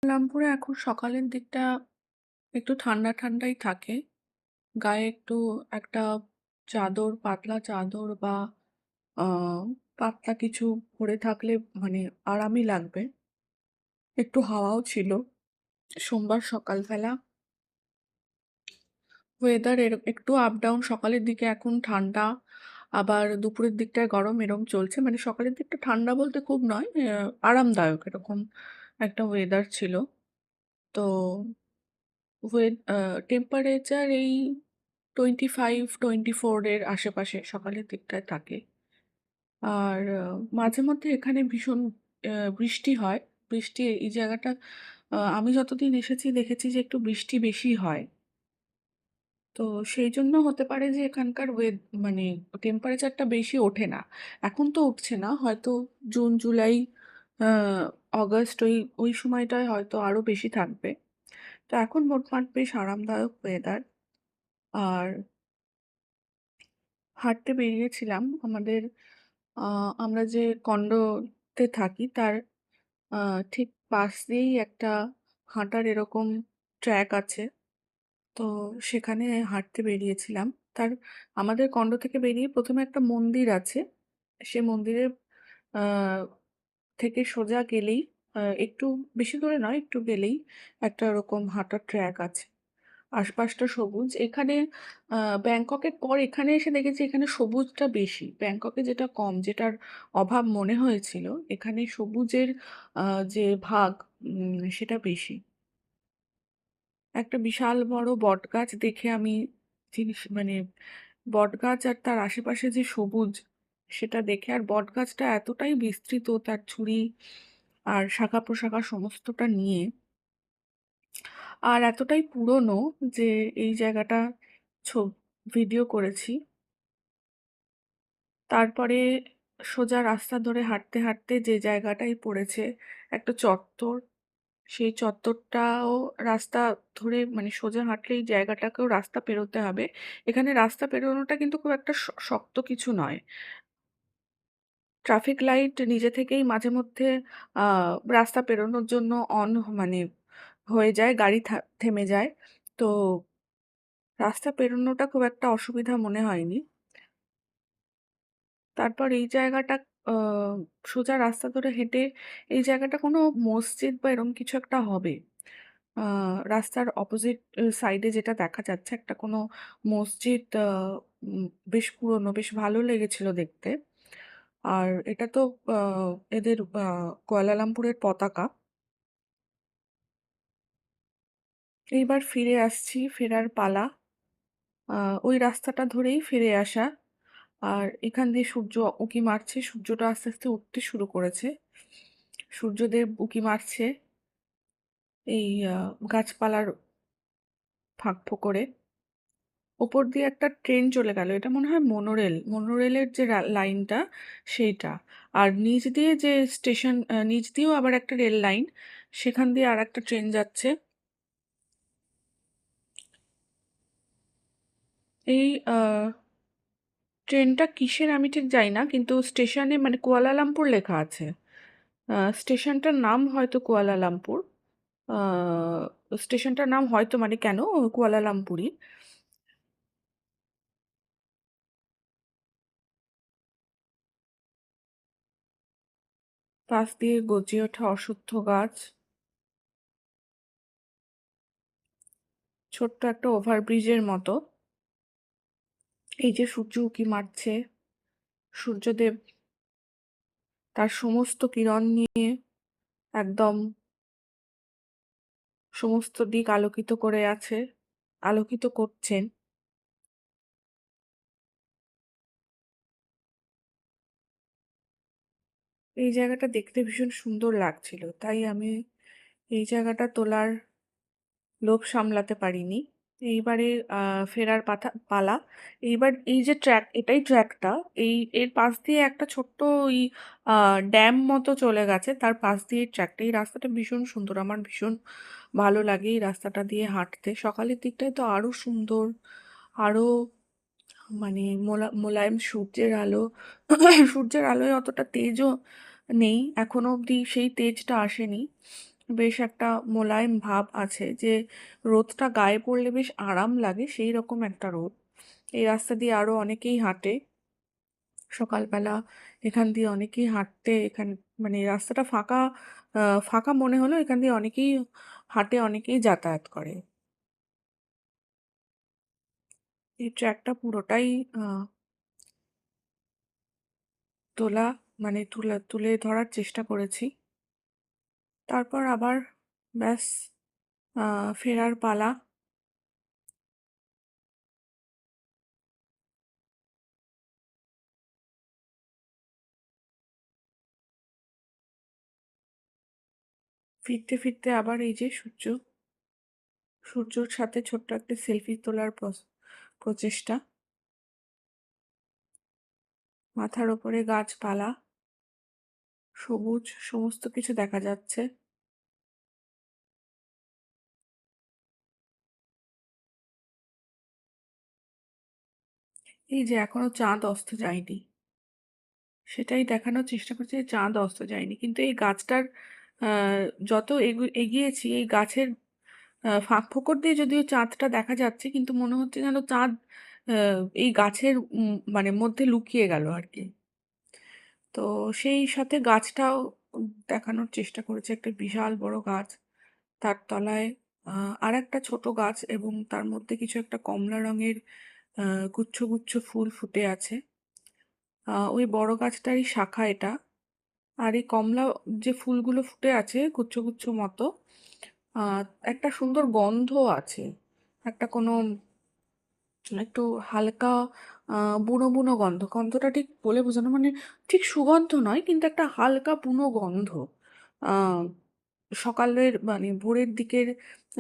রামপুরে এখন সকালের দিকটা একটু ঠান্ডা ঠান্ডাই থাকে। গায়ে একটু একটা চাদর, পাতলা চাদর বা আহ পাতলা কিছু পরে থাকলে মানে আরামই লাগবে। একটু হাওয়াও ছিল। সোমবার সকালবেলা ওয়েদার একটু আপ ডাউন, সকালের দিকে এখন ঠান্ডা, আবার দুপুরের দিকটায় গরম, এরকম চলছে। মানে সকালের দিকটা ঠান্ডা বলতে খুব নয়, আরামদায়ক এরকম একটা ওয়েদার ছিল। তো টেম্পারেচার এই 25-24 এর আশেপাশে সকালের দিকটায় থাকে। আর মাঝে মধ্যে এখানে ভীষণ বৃষ্টি হয়। বৃষ্টি এই জায়গাটা, আমি যতদিন এসেছি দেখেছি যে একটু বৃষ্টি বেশি হয়। তো সেই জন্য হতে পারে যে এখানকার মানে টেম্পারেচারটা বেশি ওঠে না। এখন তো উঠছে না, হয়তো জুন জুলাই আহ, অগস্ট ওই ওই সময়টায় হয়তো আরো বেশি থাকবে। তো এখন মোটমাট বেশ আরামদায়ক ওয়েদার। আর হাঁটতে বেরিয়েছিলাম আমাদের, আমরা যে কন্ডোতে থাকি তার ঠিক পাশ দিয়েই একটা হাঁটার এরকম ট্র্যাক আছে। তো সেখানে হাঁটতে বেরিয়েছিলাম। তার আমাদের কন্ডো থেকে বেরিয়ে প্রথমে একটা মন্দির আছে। সে মন্দিরের আহ, থেকে সোজা গেলেই, একটু বেশি দূরে নয়, একটু গেলেই একটা ওরকম হাঁটার ট্র্যাক আছে। আশপাশটা সবুজ এখানে। ব্যাংককের পর এখানে এসে দেখেছি এখানে সবুজটা বেশি, ব্যাংককে যেটা কম, যেটার অভাব মনে হয়েছিল, এখানে সবুজের যে ভাগ সেটা বেশি। একটা বিশাল বড় বট গাছ দেখে আমি জিনিস মানে বট গাছ আর তার আশেপাশে যে সবুজ, সেটা দেখে, আর বট গাছটা এতটাই বিস্তৃত, তার ঝুড়ি আর শাখা প্রশাখা সমস্তটা নিয়ে, আর এতটাই পুরনো যে এই জায়গাটা ভিডিও করেছি। তারপরে সোজা রাস্তা ধরে হাঁটতে হাঁটতে যে জায়গাটায় পড়েছে একটা চত্বর, সেই চত্বরটাও রাস্তা ধরে, মানে সোজা হাঁটলে এই জায়গাটাকেও রাস্তা পেরোতে হবে। এখানে রাস্তা পেরোনোটা কিন্তু খুব একটা শক্ত কিছু নয়। ট্রাফিক লাইট নিজে থেকেই মাঝে মধ্যে রাস্তা পেরোনোর জন্য অন, মানে হয়ে যায়, গাড়ি থেমে যায়। তো রাস্তা পেরোনোটা খুব একটা অসুবিধা মনে হয়নি। তারপর এই জায়গাটা, আহ, সোজা রাস্তা ধরে হেঁটে এই জায়গাটা কোনো মসজিদ বা এরকম কিছু একটা হবে। রাস্তার অপোজিট সাইডে যেটা দেখা যাচ্ছে একটা কোনো মসজিদ, বেশ পুরনো, বেশ ভালো লেগেছিল দেখতে। আর এটা তো এদের কুয়ালালামপুরের পতাকা। এইবার ফিরে আসছি, ফেরার পালা। ওই রাস্তাটা ধরেই ফিরে আসা। আর এখান দিয়ে সূর্য উঁকি মারছে, সূর্যটা আস্তে আস্তে উঠতে শুরু করেছে। সূর্যদেব উঁকি মারছে এই গাছপালার ফাঁক ফোকরে। ওপর দিয়ে একটা ট্রেন চলে গেল, এটা মনে হয় মনোরেল, মনোরেলের যে লাইনটা সেইটা। আর নিচ দিয়ে যে স্টেশন, নিচ দিয়েও আবার একটা রেল লাইন, সেখান দিয়ে আর একটা ট্রেন যাচ্ছে। এই ট্রেনটা কিসের আমি ঠিক জানি না, কিন্তু স্টেশনে মানে কুয়ালালামপুর লেখা আছে। স্টেশনটার নাম হয়তো কুয়ালালামপুর। স্টেশনটার নাম হয়তো, মানে কেন, কুয়ালালামপুরই। পাশ দিয়ে গজিয়ে ওঠা অশ্বত্থ গাছ, ছোট্ট একটা ওভারব্রিজের মতো। এই যে সূর্য উঁকি মারছে, সূর্যদেব তার সমস্ত কিরণ নিয়ে একদম সমস্ত দিক আলোকিত করে আছে, আলোকিত করছেন। এই জায়গাটা দেখতে ভীষণ সুন্দর লাগছিল, তাই আমি এই জায়গাটা তোলার লোভ সামলাতে পারিনি। এইবারে ফেরার পালা। এইবার এই যে ট্র্যাক, এটাই ট্র্যাকটা, এর পাশ দিয়ে একটা ছোট্ট ওই ড্যাম মতো চলে গেছে, তার পাশ দিয়ে ট্র্যাকটা। এই রাস্তাটা ভীষণ সুন্দর, আমার ভীষণ ভালো লাগে এই রাস্তাটা দিয়ে হাঁটতে। সকালের দিকটায় তো আরো সুন্দর, আরো মানে মোলায়েম সূর্যের আলো। সূর্যের আলোয় অতটা তেজও নেই, এখনো অবধি সেই তেজটা আসেনি। বেশ একটা মোলায়েম ভাব আছে যে রোদটা গায়ে পড়লে বেশ আরাম লাগে, সেই রকম একটা রোদ। এই রাস্তা দিয়ে আরো অনেকেই হাঁটে সকালবেলা। এখান দিয়ে অনেকেই হাঁটতে এখান মানে রাস্তাটা ফাঁকা, ফাঁকা মনে হলেও এখান দিয়ে অনেকেই হাঁটে, অনেকেই যাতায়াত করে। এই ট্র্যাকটা পুরোটাই তোলা তুলে ধরার চেষ্টা করেছি। তারপর আবার ব্যাস ফেরার পালা। ফিরতে ফিরতে আবার এই যে সূর্যর সাথে ছোট্ট একটা সেলফি তোলার প্রচেষ্টা। মাথার ওপরে গাছপালা, সবুজ সমস্ত কিছু দেখা যাচ্ছে। এই যে এখনো চাঁদ অস্ত যায়নি, সেটাই দেখানোর চেষ্টা করছি যে চাঁদ অস্ত যায়নি। কিন্তু এই গাছটার যত এগিয়েছি এই গাছের ফাঁক ফোকর দিয়ে যদিও চাঁদটা দেখা যাচ্ছে, কিন্তু মনে হচ্ছে যেন চাঁদ এই গাছের মানে মধ্যে লুকিয়ে গেল আর কি। তো সেই সাথে গাছটাও দেখানোর চেষ্টা করেছে, একটা বিশাল বড় গাছ, তার তলায় আর একটা ছোট গাছ এবং তার মধ্যে কিছু একটা কমলা রঙের গুচ্ছ গুচ্ছ ফুল ফুটে আছে। ওই বড় গাছটারই শাখা এটা। আর এই কমলা যে ফুলগুলো ফুটে আছে গুচ্ছ গুচ্ছ মতো, আহ একটা সুন্দর গন্ধ আছে, একটা কোনো একটু হালকা বুনো বুনো গন্ধ। গন্ধটা ঠিক বলে বোঝানো মানে ঠিক সুগন্ধ নয়, কিন্তু একটা হালকা বুনো গন্ধ। আহ সকালের মানে ভোরের দিকের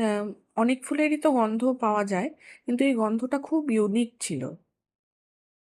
আহ, অনেক ফুলেরই তো গন্ধ পাওয়া যায়, কিন্তু এই গন্ধটা খুব ইউনিক ছিল।